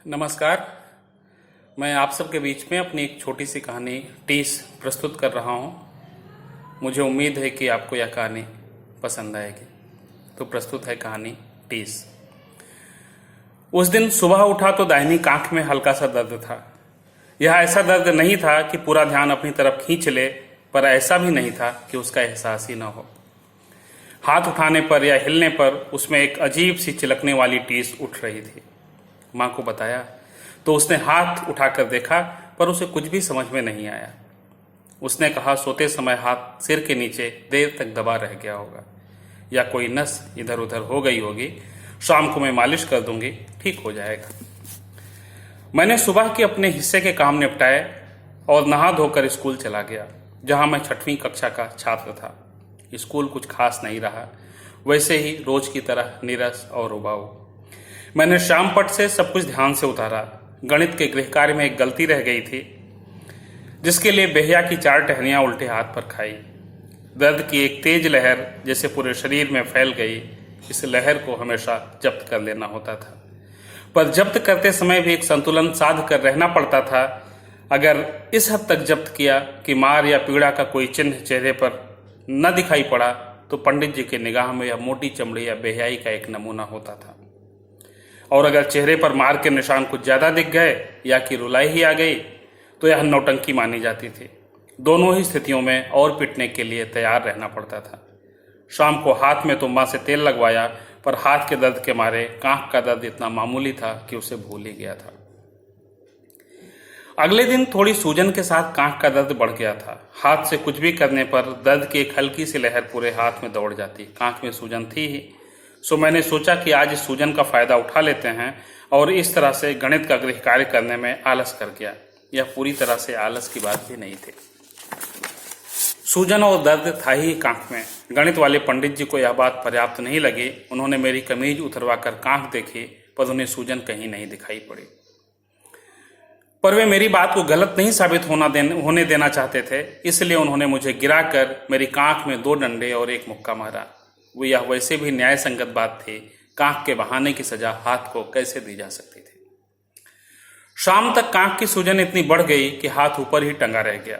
नमस्कार। मैं आप सबके बीच में अपनी एक छोटी सी कहानी टीस प्रस्तुत कर रहा हूँ। मुझे उम्मीद है कि आपको यह कहानी पसंद आएगी। तो प्रस्तुत है कहानी टीस। उस दिन सुबह उठा तो दाहिनी आंख में हल्का सा दर्द था। यह ऐसा दर्द नहीं था कि पूरा ध्यान अपनी तरफ खींच ले, पर ऐसा भी नहीं था कि उसका एहसास ही न हो। हाथ उठाने पर या हिलने पर उसमें एक अजीब सी चिलकने वाली टीस उठ रही थी। माँ को बताया तो उसने हाथ उठाकर देखा, पर उसे कुछ भी समझ में नहीं आया। उसने कहा सोते समय हाथ सिर के नीचे देर तक दबा रह गया होगा, या कोई नस इधर उधर हो गई होगी। शाम को मैं मालिश कर दूंगी, ठीक हो जाएगा। मैंने सुबह के अपने हिस्से के काम निपटाए और नहा धोकर स्कूल चला गया, जहां मैं 6वीं कक्षा का छात्र था। स्कूल कुछ खास नहीं रहा, वैसे ही रोज की तरह नीरस और उबाऊ। मैंने शाम पट से सब कुछ ध्यान से उतारा। गणित के गृह कार्य में एक गलती रह गई थी, जिसके लिए बेहिया की 4 टहनियां उल्टे हाथ पर खाई। दर्द की एक तेज लहर जैसे पूरे शरीर में फैल गई। इस लहर को हमेशा जब्त कर लेना होता था, पर जब्त करते समय भी एक संतुलन साध कर रहना पड़ता था। अगर इस हद तक जब्त किया कि मार या पीड़ा का कोई चिन्ह चेहरे पर न दिखाई पड़ा, तो पंडित जी के निगाह में यह मोटी चमड़ी या बेहयाई का एक नमूना होता था। और अगर चेहरे पर मार के निशान कुछ ज्यादा दिख गए या कि रुलाई ही आ गई, तो यह नौटंकी मानी जाती थी। दोनों ही स्थितियों में और पिटने के लिए तैयार रहना पड़ता था। शाम को हाथ में तो माँ से तेल लगवाया, पर हाथ के दर्द के मारे कांख का दर्द इतना मामूली था कि उसे भूल ही गया था। अगले दिन थोड़ी सूजन के साथ कांख का दर्द बढ़ गया था। हाथ से कुछ भी करने पर दर्द की एक हल्की सी लहर पूरे हाथ में दौड़ जाती। कांख में सूजन थी ही, सो मैंने सोचा कि आज इस सूजन का फायदा उठा लेते हैं, और इस तरह से गणित का गृह कार्य करने में आलस कर गया। यह पूरी तरह से आलस की बात भी नहीं थी। सूजन और दर्द था ही कांख में। गणित वाले पंडित जी को यह बात पर्याप्त नहीं लगी। उन्होंने मेरी कमीज उतरवाकर कांख देखी, पर उन्हें सूजन कहीं नहीं दिखाई पड़ी। पर वे मेरी बात को गलत नहीं साबित होने देना चाहते थे, इसलिए उन्होंने मुझे गिराकर मेरी कांख में 2 डंडे और एक मुक्का मारा। वो यह वैसे भी न्याय संगत बात थी। कांख के बहाने की सजा हाथ को कैसे दी जा सकती थी। शाम तक कांख की सूजन इतनी बढ़ गई कि हाथ ऊपर ही टंगा रह गया।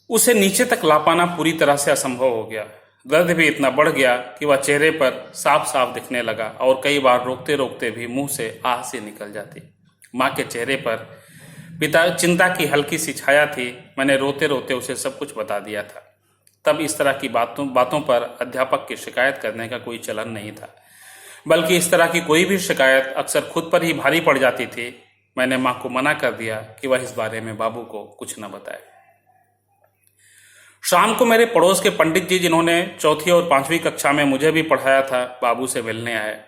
उसे नीचे तक ला पाना पूरी तरह से असंभव हो गया। दर्द भी इतना बढ़ गया कि वह चेहरे पर साफ साफ दिखने लगा, और कई बार रोकते रोकते भी मुंह से आह से निकल जाती। माँ के चेहरे पर चिंता की हल्की सी छाया थी। मैंने रोते रोते उसे सब कुछ बता दिया था। तब इस तरह की बातों पर अध्यापक की शिकायत करने का कोई चलन नहीं था, बल्कि इस तरह की कोई भी शिकायत अक्सर खुद पर ही भारी पड़ जाती थी। मैंने माँ को मना कर दिया कि वह इस बारे में बाबू को कुछ न बताए। शाम को मेरे पड़ोस के पंडित जी, जिन्होंने 4वीं और 5वीं कक्षा में मुझे भी पढ़ाया था, बाबू से मिलने आए।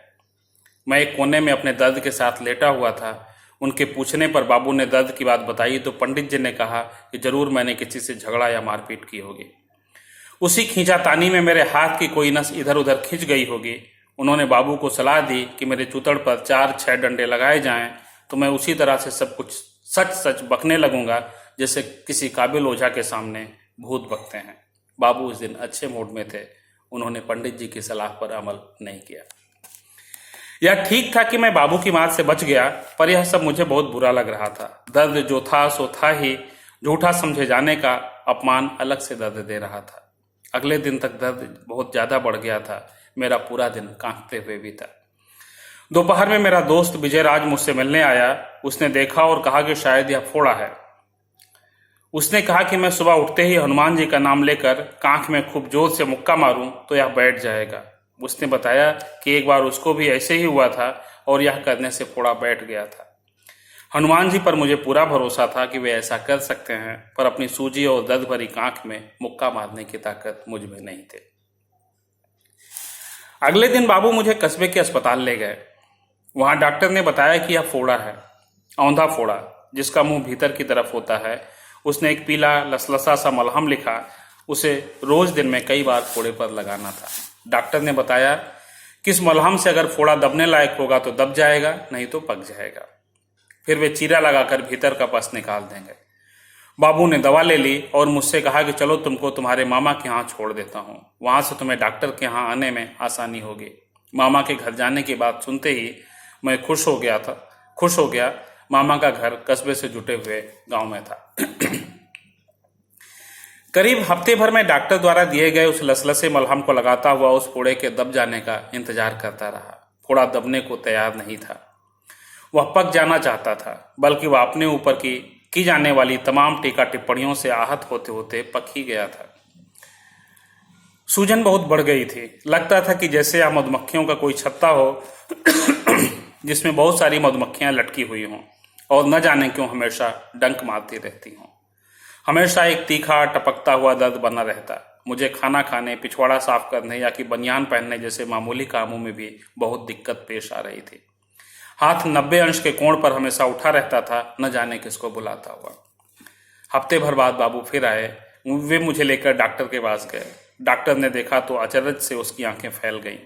मैं एक कोने में अपने दर्द के साथ लेटा हुआ था। उनके पूछने पर बाबू ने दर्द की बात बताई तो पंडित जी ने कहा कि जरूर मैंने किसी से झगड़ा या मारपीट की होगी। उसी खींचातानी में मेरे हाथ की कोई नस इधर उधर खिंच गई होगी। उन्होंने बाबू को सलाह दी कि मेरे चूतड़ पर 4-6 डंडे लगाए जाएं, तो मैं उसी तरह से सब कुछ सच सच बकने लगूंगा, जैसे किसी काबिल ओझा के सामने भूत बकते हैं। बाबू उस दिन अच्छे मूड में थे। उन्होंने पंडित जी की सलाह पर अमल नहीं किया। यह ठीक था कि मैं बाबू की मार से बच गया, पर यह सब मुझे बहुत बुरा लग रहा था। दर्द जो था सो था ही, झूठा समझे जाने का अपमान अलग से दर्द दे रहा था। अगले दिन तक दर्द बहुत ज्यादा बढ़ गया था। मेरा पूरा दिन कांपते हुए बीता। दोपहर में मेरा दोस्त विजयराज मुझसे मिलने आया। उसने देखा और कहा कि शायद यह फोड़ा है। उसने कहा कि मैं सुबह उठते ही हनुमान जी का नाम लेकर कांख में खूब जोर से मुक्का मारूं तो यह बैठ जाएगा। उसने बताया कि एक बार उसको भी ऐसे ही हुआ था, और यह करने से फोड़ा बैठ गया था। हनुमान जी पर मुझे पूरा भरोसा था कि वे ऐसा कर सकते हैं, पर अपनी सूजी और दर्द भरी कांख में मुक्का मारने की ताकत मुझ में नहीं थे। अगले दिन बाबू मुझे कस्बे के अस्पताल ले गए। वहां डॉक्टर ने बताया कि यह फोड़ा है, औंधा फोड़ा, जिसका मुंह भीतर की तरफ होता है। उसने एक पीला लसलसा सा मलहम लिखा। उसे रोज दिन में कई बार फोड़े पर लगाना था। डॉक्टर ने बताया कि इस मलहम से अगर फोड़ा दबने लायक होगा तो दब जाएगा, नहीं तो पक जाएगा। फिर वे चीरा लगाकर भीतर का पस निकाल देंगे। बाबू ने दवा ले ली और मुझसे कहा कि चलो तुमको तुम्हारे मामा के यहाँ छोड़ देता हूँ, वहां से तुम्हें डॉक्टर के यहाँ आने में आसानी होगी। मामा के घर जाने की बात सुनते ही मैं खुश हो गया। मामा का घर कस्बे से जुटे हुए गांव में था। करीब हफ्ते भर में डॉक्टर द्वारा दिए गए उस लसलसे मलहम को लगाता हुआ उस फोड़े के दब जाने का इंतजार करता रहा। फोड़ा दबने को तैयार नहीं था। वह पक जाना चाहता था, बल्कि वह अपने ऊपर की जाने वाली तमाम टीका टिप्पणियों से आहत होते होते पक ही गया था। सूजन बहुत बढ़ गई थी। लगता था कि जैसे यह मधुमक्खियों का कोई छत्ता हो जिसमें बहुत सारी मधुमक्खियां लटकी हुई हों और न जाने क्यों हमेशा डंक मारती रहती हों। हमेशा एक तीखा टपकता हुआ दर्द बना रहता। मुझे खाना खाने, पिछवाड़ा साफ करने या कि बनियान पहनने जैसे मामूली कामों में भी बहुत दिक्कत पेश आ रही थी। हाथ 90 अंश के कोण पर हमेशा उठा रहता था, न जाने किसको बुलाता हुआ। हफ्ते भर बाद बाबू फिर आए। वे मुझे लेकर डॉक्टर के पास गए। डॉक्टर ने देखा तो अचरज से उसकी आंखें फैल गईं।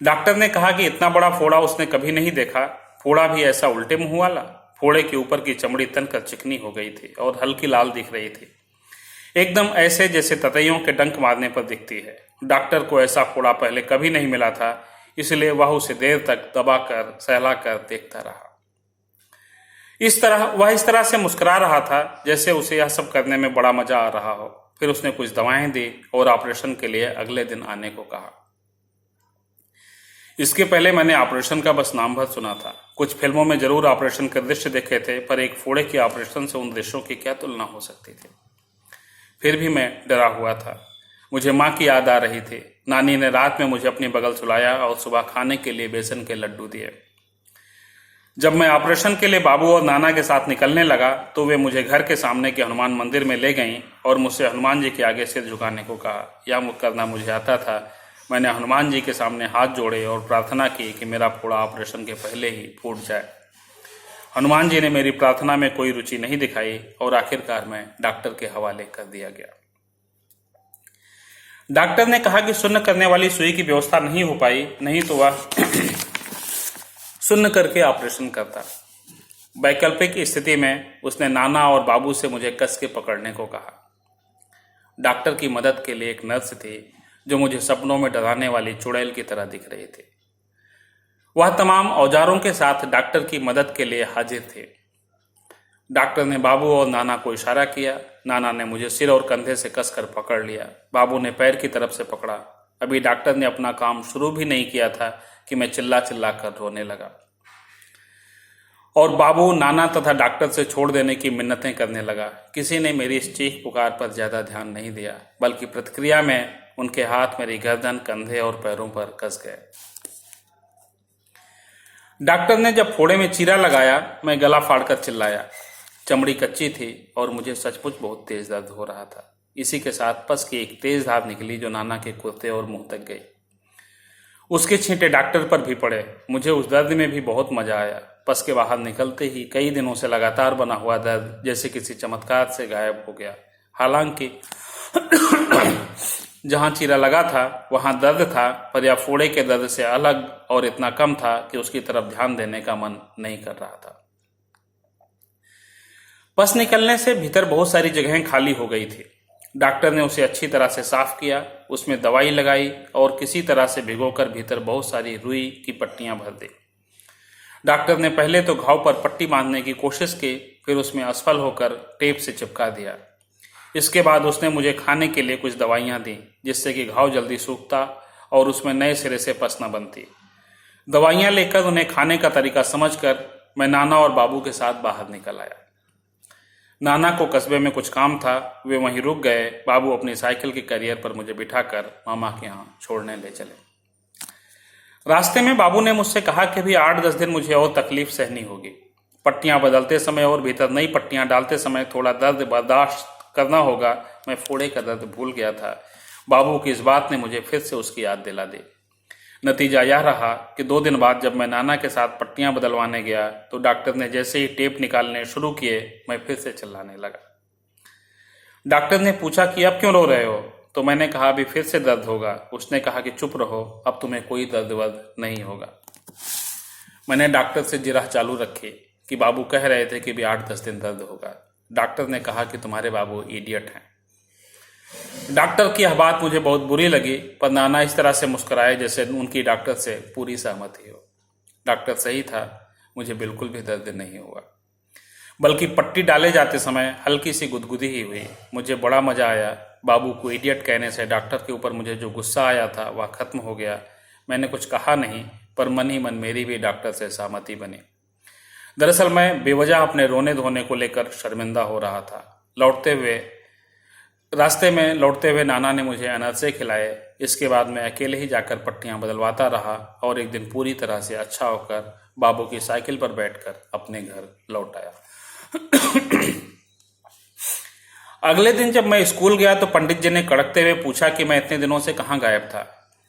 डॉक्टर ने कहा कि इतना बड़ा फोड़ा उसने कभी नहीं देखा। फोड़ा भी ऐसा उल्टे मुंह वाला। फोड़े के ऊपर की चमड़ी तनकर चिकनी हो गई थी और हल्की लाल दिख रही थी, एकदम ऐसे जैसे ततैयों के डंक मारने पर दिखती है। डॉक्टर को ऐसा फोड़ा पहले कभी नहीं मिला था, इसलिए वह उसे देर तक दबाकर सहलाकर देखता रहा। वह इस तरह से मुस्कुरा रहा था जैसे उसे यह सब करने में बड़ा मजा आ रहा हो। फिर उसने कुछ दवाएं दी और ऑपरेशन के लिए अगले दिन आने को कहा। इसके पहले मैंने ऑपरेशन का बस नाम भर सुना था। कुछ फिल्मों में जरूर ऑपरेशन के दृश्य देखे थे, पर एक फोड़े के ऑपरेशन से उन दृश्यों की क्या तुलना हो सकती थी। फिर भी मैं डरा हुआ था। मुझे माँ की याद आ रही थी। नानी ने रात में मुझे अपने बगल सुलाया और सुबह खाने के लिए बेसन के लड्डू दिए। जब मैं ऑपरेशन के लिए बाबू और नाना के साथ निकलने लगा तो वे मुझे घर के सामने के हनुमान मंदिर में ले गईं और मुझसे हनुमान जी के आगे सिर झुकाने को कहा। यह करना मुझे आता था। मैंने हनुमान जी के सामने हाथ जोड़े और प्रार्थना की कि मेरा फोड़ा ऑपरेशन के पहले ही फूट जाए। हनुमान जी ने मेरी प्रार्थना में कोई रुचि नहीं दिखाई और आखिरकार मैं डॉक्टर के हवाले कर दिया गया। डॉक्टर ने कहा कि शून्य करने वाली सुई की व्यवस्था नहीं हो पाई, नहीं तो वह शून्य करके ऑपरेशन करता। वैकल्पिक स्थिति में उसने नाना और बाबू से मुझे कस के पकड़ने को कहा। डॉक्टर की मदद के लिए एक नर्स थी जो मुझे सपनों में डराने वाली चुड़ैल की तरह दिख रही थी। वह तमाम औजारों के साथ डॉक्टर की मदद के लिए हाजिर थे। डॉक्टर ने बाबू और नाना को इशारा किया। नाना ने मुझे सिर और कंधे से कसकर पकड़ लिया। बाबू ने पैर की तरफ से पकड़ा। अभी डॉक्टर ने अपना काम शुरू भी नहीं किया था कि मैं चिल्ला चिल्ला कर रोने लगा और बाबू, नाना तथा डॉक्टर से छोड़ देने की मिन्नतें करने लगा। किसी ने मेरी इस चीख पुकार पर ज्यादा ध्यान नहीं दिया, बल्कि प्रतिक्रिया में उनके हाथ मेरी गर्दन, कंधे और पैरों पर कस गए। डॉक्टर ने जब फोड़े में चीरा लगाया, मैं गला फाड़कर चिल्लाया। चमड़ी कच्ची थी और मुझे सचमुच बहुत तेज दर्द हो रहा था। इसी के साथ पस की एक तेज धार निकली जो नाना के कुर्ते और मुंह तक गई। उसके छींटे डॉक्टर पर भी पड़े। मुझे उस दर्द में भी बहुत मजा आया। पस के बाहर निकलते ही कई दिनों से लगातार बना हुआ दर्द जैसे किसी चमत्कार से गायब हो गया। हालांकि जहां चीरा लगा था वहां दर्द था, पर यह फोड़े के दर्द से अलग और इतना कम था कि उसकी तरफ ध्यान देने का मन नहीं कर रहा था। पस निकलने से भीतर बहुत सारी जगहें खाली हो गई थी। डॉक्टर ने उसे अच्छी तरह से साफ किया, उसमें दवाई लगाई और किसी तरह से भिगोकर भीतर बहुत सारी रुई की पट्टियां भर दी। डॉक्टर ने पहले तो घाव पर पट्टी बांधने की कोशिश की, फिर उसमें असफल होकर टेप से चिपका दिया। इसके बाद उसने मुझे खाने के लिए कुछ दवाइयां दी जिससे कि घाव जल्दी सूखता और उसमें नए सिरे से पस न बनती। दवाइयां लेकर उन्हें खाने का तरीका समझकर मैं नाना और बाबू के साथ बाहर निकल आया। नाना को कस्बे में कुछ काम था, वे वहीं रुक गए। बाबू अपनी साइकिल के कैरियर पर मुझे बिठाकर मामा के यहाँ छोड़ने ले चले। रास्ते में बाबू ने मुझसे कहा कि भी 8-10 दिन मुझे और तकलीफ सहनी होगी। पट्टियां बदलते समय और भीतर नई पट्टियां डालते समय थोड़ा दर्द बर्दाश्त करना होगा। मैं फोड़े का दर्द भूल गया था। बाबू की इस बात ने मुझे फिर से उसकी याद दिला दी। नतीजा यह रहा कि 2 दिन बाद जब मैं नाना के साथ पट्टियां बदलवाने गया तो डॉक्टर ने जैसे ही टेप निकालने शुरू किए, मैं फिर से चिल्लाने लगा। डॉक्टर ने पूछा कि अब क्यों रो रहे हो, तो मैंने कहा अभी फिर से दर्द होगा। उसने कहा कि चुप रहो, अब तुम्हें कोई दर्द वर्द नहीं होगा। मैंने डॉक्टर से जिरह चालू रखी कि बाबू कह रहे थे कि भी 8-10 दिन दर्द होगा। डॉक्टर ने कहा कि तुम्हारे बाबू इडियट हैं। डॉक्टर की यह बात मुझे बहुत बुरी लगी, पर नाना इस तरह से मुस्कुराए जैसे उनकी डॉक्टर से पूरी सहमति हो। डॉक्टर सही था, मुझे बिल्कुल भी दर्द नहीं हुआ, बल्कि पट्टी डाले जाते समय हल्की सी गुदगुदी ही हुई। मुझे बड़ा मजा आया। बाबू को इडियट कहने से डॉक्टर के ऊपर मुझे जो गुस्सा आया था वह खत्म हो गया। मैंने कुछ कहा नहीं, पर मन ही मन मेरी भी डॉक्टर से सहमति बनी। दरअसल मैं बेवजह अपने रोने धोने को लेकर शर्मिंदा हो रहा था। रास्ते में लौटते हुए नाना ने मुझे अनारसे खिलाए। इसके बाद मैं अकेले ही जाकर पट्टियां बदलवाता रहा और एक दिन पूरी तरह से अच्छा होकर बाबू की साइकिल पर बैठकर अपने घर लौट आया। अगले दिन जब मैं स्कूल गया तो पंडित जी ने कड़कते हुए पूछा कि मैं इतने दिनों से कहाँ गायब था।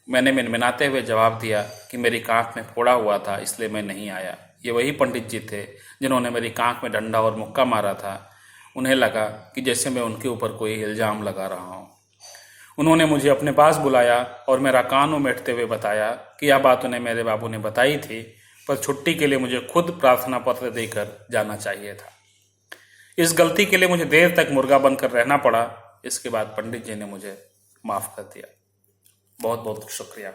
मैंने मिनमिनाते हुए जवाब दिया कि मेरी कांख में फोड़ा हुआ था, इसलिए मैं नहीं आया। ये वही पंडित जी थे जिन्होंने मेरी कांख में डंडा और मुक्का मारा था। उन्हें लगा कि जैसे मैं उनके ऊपर कोई इल्जाम लगा रहा हूँ। उन्होंने मुझे अपने पास बुलाया और मेरा कान उमेटते हुए बताया कि यह बात उन्हें मेरे बाबू ने बताई थी, पर छुट्टी के लिए मुझे खुद प्रार्थना पत्र देकर जाना चाहिए था। इस गलती के लिए मुझे देर तक मुर्गा बनकर रहना पड़ा। इसके बाद पंडित जी ने मुझे माफ़ कर दिया। बहुत बहुत शुक्रिया।